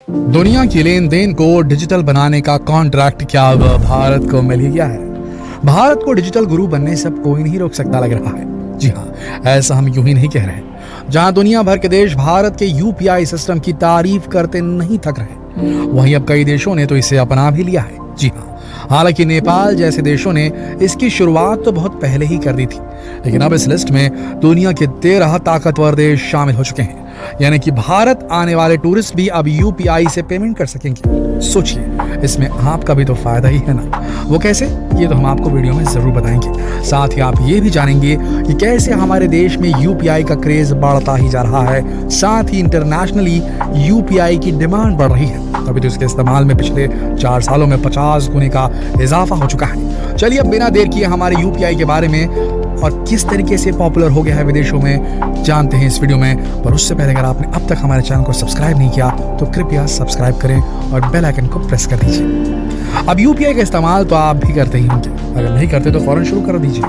दुनिया की लेन देन को डिजिटल बनाने का कॉन्ट्रैक्ट क्या अब भारत को मिल ही गया है। भारत को डिजिटल गुरु बनने से अब कोई नहीं रोक सकता लग रहा है। जी हाँ, ऐसा हम यूं ही नहीं कह रहे। जहां दुनिया भर के देश भारत के यूपीआई सिस्टम की तारीफ करते नहीं थक रहे, वहीं अब कई देशों ने तो इसे अपना भी लिया है। जी हाँ, हालांकि नेपाल जैसे देशों ने इसकी शुरुआत तो बहुत पहले ही कर दी थी, लेकिन अब इस लिस्ट में दुनिया के 13 ताकतवर देश शामिल हो चुके हैं। यानी कि भारत आने वाले टूरिस्ट भी अब यूपीआई से पेमेंट कर सकेंगे। सोचिए, इसमें आपका भी तो फायदा ही है ना। वो कैसे, ये तो हम आपको वीडियो में जरूर बताएंगे। साथ ही आप ये भी जानेंगे कि कैसे हमारे देश में यूपीआई का क्रेज बढ़ता ही जा रहा है, साथ ही इंटरनेशनली यूपीआई की डिमांड बढ़ रही है। अभी तो इसके इस्तेमाल में पिछले 4 सालों में 50 गुने का इजाफा हो चुका है। चलिए अब बिना देर किए हमारे यूपीआई के बारे में और किस तरीके से पॉपुलर हो गया है विदेशों में जानते हैं इस वीडियो में। पर उससे पहले अगर आपने अब तक हमारे चैनल को सब्सक्राइब नहीं किया तो कृपया सब्सक्राइब करें और बेल आइकन को प्रेस कर दीजिए। अब यूपीआई का इस्तेमाल तो आप भी करते ही होंगे, अगर नहीं करते तो फौरन शुरू कर दीजिए,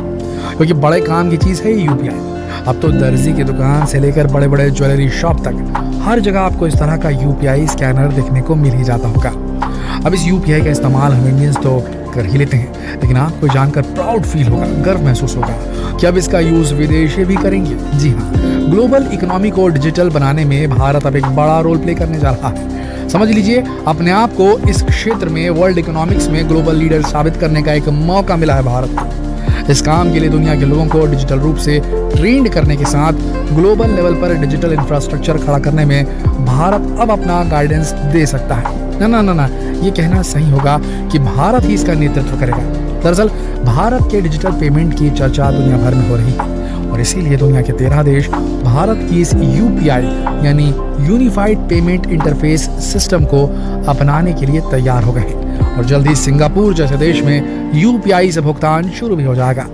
क्योंकि बड़े काम की चीज़ है ये यूपीआई। अब तो दर्जी की दुकान से लेकर बड़े बड़े ज्वेलरी शॉप तक हर जगह आपको इस तरह का यूपीआई स्कैनर देखने को मिल ही जाता होगा। अब इस यूपीआई का इस्तेमाल हम इंडियंस तो कर ही लेते हैं, लेकिन आपको जानकर प्राउड फील होगा, गर्व महसूस होगा कि अब इसका यूज विदेशी भी करेंगे। जी हाँ, ग्लोबल इकोनॉमी को डिजिटल बनाने में भारत अब एक बड़ा रोल प्ले करने जा रहा है। समझ लीजिए, अपने आप को इस क्षेत्र में वर्ल्ड इकोनॉमिक्स में ग्लोबल लीडर साबित करने का एक मौका मिला है भारत को। इस काम के लिए दुनिया के लोगों को डिजिटल रूप से ट्रेंड करने के साथ ग्लोबल लेवल पर डिजिटल इंफ्रास्ट्रक्चर खड़ा करने में भारत अब अपना गाइडेंस दे सकता है। ना, ये कहना सही होगा कि भारत ही इसका नेतृत्व करेगा। दरअसल भारत के डिजिटल पेमेंट की चर्चा दुनिया भर में हो रही है और इसीलिए दुनिया के 13 देश भारत की इस यूपीआई यानी यूनिफाइड पेमेंट इंटरफेस सिस्टम को अपनाने के लिए तैयार हो गए हैं और जल्द ही सिंगापुर जैसे देश में यूपीआई से भुगतान शुरू भी हो जाएगा।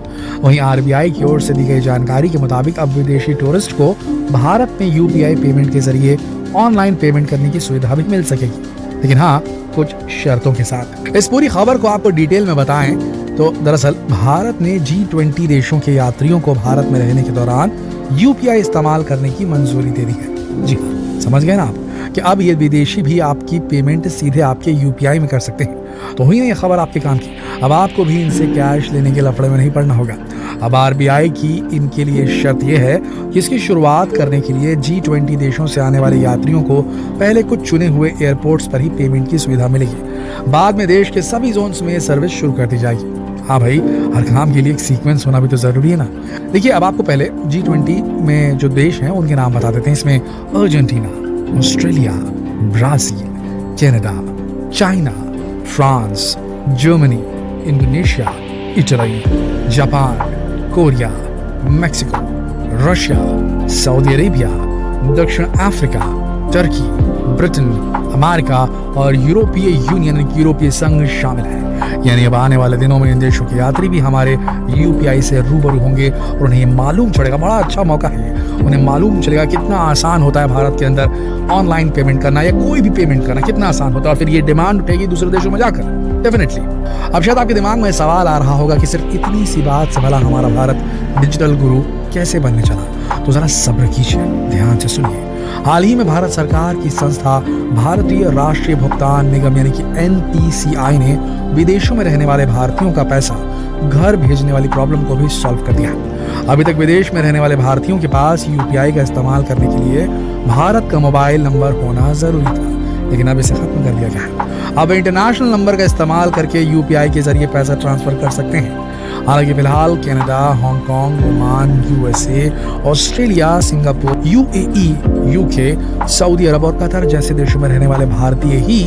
वहीं आरबीआई की ओर से दी गई जानकारी के मुताबिक अब विदेशी टूरिस्ट को भारत में यूपीआई पेमेंट के जरिए ऑनलाइन पेमेंट करने की सुविधा भी मिल सकेगी, लेकिन हाँ, कुछ शर्तों के साथ। इस पूरी खबर को आपको डिटेल में बताएं तो दरअसल भारत ने G20 देशों के यात्रियों को भारत में रहने के दौरान यूपीआई इस्तेमाल करने की मंजूरी दे दी है। जी हाँ, समझ गए ना आप कि अब ये विदेशी भी आपकी पेमेंट सीधे आपके यूपीआई में कर सकते हैं। तो हुई ना ये खबर आपके काम की। अब आपको भी इनसे कैश लेने के लफड़े में नहीं पड़ना होगा। अब आरबीआई की इनके लिए शर्त यह है कि इसकी शुरुआत करने के लिए G20 देशों से आने वाले यात्रियों को पहले कुछ चुने हुए एयरपोर्ट्स पर ही पेमेंट की सुविधा मिलेगी। बाद में देश के सभी जोन्स में सर्विस शुरू कर दी जाएगी। हाँ भाई, हर काम के लिए एक सीक्वेंस होना भी तो जरूरी है ना। देखिए, अब आपको पहले G20 में जो देश हैं उनके नाम बता देते हैं। इसमें Argentina, Australia, Brazil, Canada, China, France, Germany, Indonesia, Italy, Japan, Korea, Mexico, Russia, Saudi Arabia, दक्षिण अफ्रीका, टर्की, ब्रिटेन, अमेरिका और यूरोपीय यूनियन यूरोपीय संघ शामिल है। यानी अब आने वाले दिनों में इन देशों के यात्री भी हमारे यूपीआई से रूबरू होंगे और उन्हें मालूम चलेगा, बड़ा अच्छा मौका है, उन्हें मालूम चलेगा कितना आसान होता है भारत के अंदर ऑनलाइन पेमेंट करना या कोई भी पेमेंट करना कितना आसान होता है। और फिर ये डिमांड उठेगी दूसरे देशों में जाकर डेफिनेटली। अब शायद आपके दिमाग में सवाल आ रहा होगा कि सिर्फ इतनी सी बात से भला हमारा भारत डिजिटल गुरु कैसे बनने चला। तो जरा सब्र कीजिए, ध्यान से सुनिए। हाल ही में भारत सरकार की संस्था भारतीय राष्ट्रीय भुगतान निगम यानी कि NPCI ने विदेशों में रहने वाले भारतीयों का पैसा घर भेजने वाली प्रॉब्लम को भी सॉल्व कर दिया। अभी तक विदेश में रहने वाले भारतीयों के पास यूपीआई का इस्तेमाल करने के लिए भारत का मोबाइल नंबर होना जरूरी था, लेकिन अब इसे खत्म कर दिया गया है। अब इंटरनेशनल नंबर का इस्तेमाल करके यूपीआई के जरिए पैसा ट्रांसफर कर सकते हैं। हालांकि फिलहाल Canada, Hong Kong, Oman, USA, Australia, Singapore, UAE, UK, सऊदी अरब और कतर जैसे देशों में रहने वाले भारतीय ही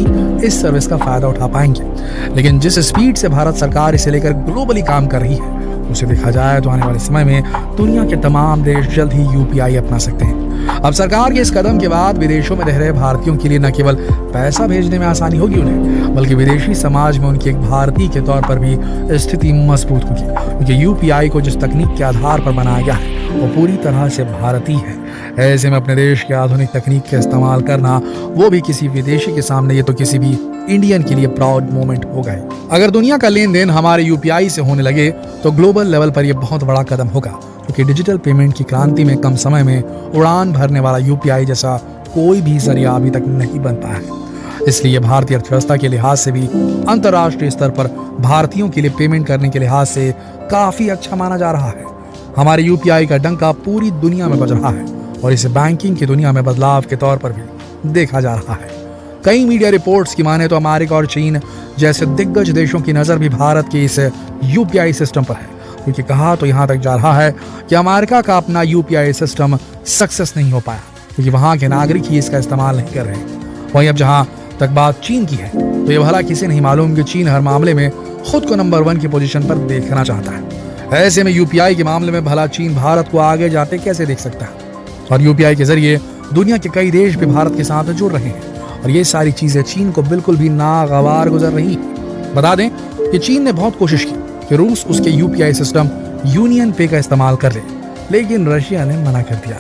इस सर्विस का फायदा उठा पाएंगे। लेकिन जिस स्पीड से भारत सरकार इसे लेकर ग्लोबली काम कर रही है, उसे देखा जाए तो आने वाले समय में दुनिया के तमाम देश जल्द ही यूपीआई अपना सकते हैं। अब सरकार के इस कदम के बाद विदेशों में रह रहे भारतीयों के लिए न केवल पैसा भेजने में आसानी होगी उन्हें, बल्कि विदेशी समाज में उनकी एक भारतीय के तौर पर भी स्थिति मजबूत होगी, क्योंकि यूपीआई को जिस तकनीक के आधार पर बनाया गया है वो पूरी तरह से भारतीय है। ऐसे में अपने देश की आधुनिक तकनीक का इस्तेमाल करना, वो भी किसी विदेशी के सामने, ये तो किसी भी इंडियन के लिए प्राउड मोमेंट होगा। अगर दुनिया का लेन देन हमारे यूपीआई से होने लगे तो ग्लोबल लेवल पर यह बहुत बड़ा कदम होगा, क्योंकि डिजिटल पेमेंट की क्रांति में कम समय में उड़ान भरने वाला यूपीआई जैसा कोई भी जरिया अभी तक नहीं बन पाया है। इसलिए भारतीय अर्थव्यवस्था के लिहाज से भी अंतर्राष्ट्रीय स्तर पर भारतीयों के लिए पेमेंट करने के लिहाज से काफी अच्छा माना जा रहा है। हमारे यूपीआई का डंका पूरी दुनिया में बज रहा है और इसे बैंकिंग की दुनिया में बदलाव के तौर पर भी देखा जा रहा है। कई मीडिया रिपोर्ट्स की माने तो अमेरिका और चीन जैसे दिग्गज देशों की नजर भी भारत के इस यूपीआई सिस्टम पर है, क्योंकि कहा तो यहां तक जा रहा है कि अमेरिका का अपना यूपीआई सिस्टम सक्सेस नहीं हो पाया क्योंकि वहां के नागरिक ही इसका इस्तेमाल नहीं कर रहे। वहीं अब जहां तक बात चीन की है तो ये भला किसे नहीं मालूम कि चीन हर मामले में खुद को नंबर 1 की पोजीशन पर देखना चाहता है। ऐसे में यूपीआई के मामले में भला चीन भारत को आगे जाते कैसे देख सकता है? और यूपीआई के जरिए दुनिया के कई देश भी भारत के साथ जुड़ रहे हैं और ये सारी चीजें चीन को बिल्कुल भी नागवार गुजर रही है। बता दें कि चीन ने बहुत कोशिश की कि रूस उसके यूपीआई सिस्टम यूनियन पे का इस्तेमाल कर ले, लेकिन रशिया ने मना कर दिया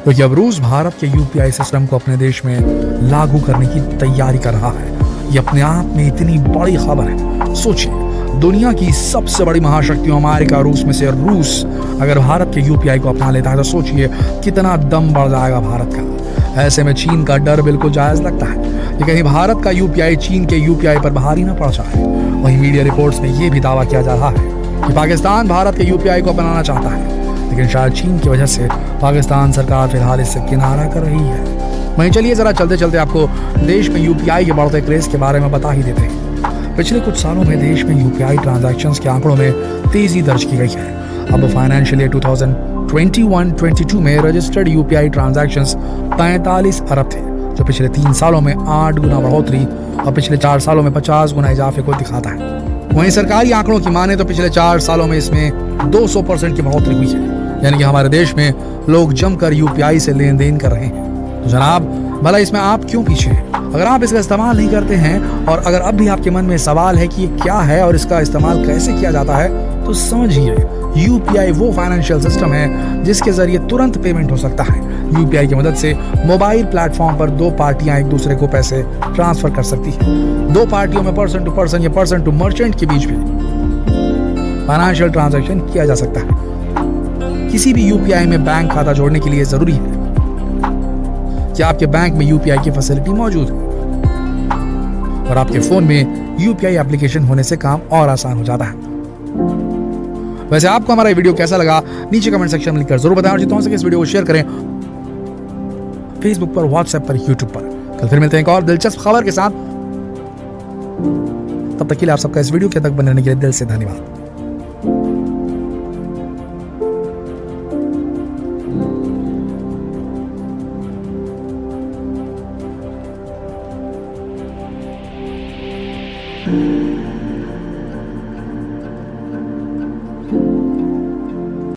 क्योंकि अब रूस भारत के यूपीआई सिस्टम को अपने देश में लागू करने की तैयारी कर रहा है। ये अपने आप में इतनी बड़ी खबर है। सोचिए, दुनिया की सबसे बड़ी महाशक्तियों अमेरिका रूस में से रूस अगर भारत के यूपीआई को अपना लेता है तो सोचिए कितना दम बढ़ जाएगा भारत का। ऐसे में चीन का डर बिल्कुल जायज लगता है कि कहीं भारत का यूपीआई चीन के यूपीआई पर भारी न पड़ जाए। वहीं मीडिया रिपोर्ट्स में यह भी दावा किया जा रहा है कि पाकिस्तान भारत के यूपीआई को अपनाना चाहता है, लेकिन शायद चीन की वजह से पाकिस्तान सरकार फिलहाल इससे किनारा कर रही है। वहीं चलिए जरा चलते चलते आपको देश में यूपीआई के बढ़ते क्रेज के बारे में बता ही देते हैं। पिछले कुछ सालों में देश में यूपीआई ट्रांजैक्शंस के आंकड़ों में तेजी दर्ज की गई है। अब फाइनेंशियल ईयर 2021-22 में रजिस्टर्ड यूपीआई ट्रांजैक्शंस 45 अरब थे, जो पिछले 3 सालों में 8 गुना बढ़ोतरी और पिछले 4 सालों में 50 गुना इजाफे को दिखाता है। वहीं सरकारी आंकड़ों की माने तो पिछले 4 सालों में इसमें 200% की बढ़ोतरी हुई है, यानी कि हमारे देश में लोग जमकर यूपीआई से लेन देन कर रहे हैं। तो जनाब, भला इसमें आप क्यों पीछे हैं? अगर आप इसका इस्तेमाल नहीं करते हैं और अगर अब भी आपके मन में सवाल है कि ये क्या है और इसका इस्तेमाल कैसे किया जाता है, तो समझिए यूपीआई वो फाइनेंशियल सिस्टम है जिसके जरिए तुरंत पेमेंट हो सकता है। यूपीआई की मदद से मोबाइल प्लेटफॉर्म पर 2 पार्टियां एक दूसरे को पैसे ट्रांसफर कर सकती है। 2 पार्टियों में पर्सन टू पर्सन या पर्सन टू मर्चेंट के बीच भी फाइनेंशियल ट्रांजैक्शन किया जा सकता है। किसी भी यूपीआई में बैंक खाता जोड़ने के लिए जरूरी है कि आपके बैंक में यूपीआई की फैसिलिटी मौजूद है और आपके फोन में यूपीआई एप्लीकेशन होने से काम और आसान हो जाता है। वैसे आपको हमारा ये वीडियो कैसा लगा नीचे कमेंट सेक्शन में लिखकर जरूर बताएं और जितना हो सके इस वीडियो को शेयर करें फेसबुक पर, व्हाट्सएप पर, यूट्यूब पर। कल फिर मिलते हैं एक और दिलचस्प खबर के साथ। तब तक के लिए आप सबका इस वीडियो के तक बने रहने के लिए दिल से धन्यवाद। thank you